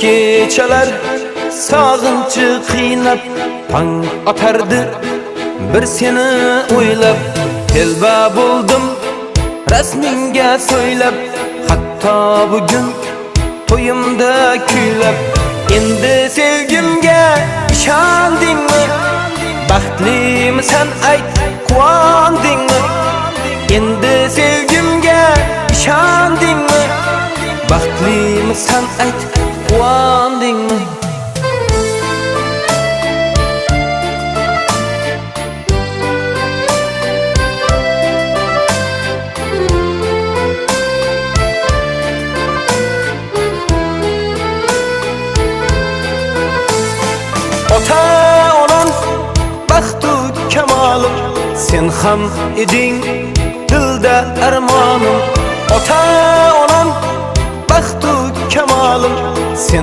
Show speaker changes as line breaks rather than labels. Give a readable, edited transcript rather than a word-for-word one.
kechalar sog'inchi qiynab tong otardi bir seni o'ylab telba bo'ldim rasmingga so'ylab hatto bugun to'yimda kuylab endi sevgimga ishondingmi baxtlimisan ayt quvondingmi endi sevgimga ishondingmi baxtlimisan ayt quvondingmi Ota-onam baxtu kamolim sen ham eding dilda armonim Ota-onam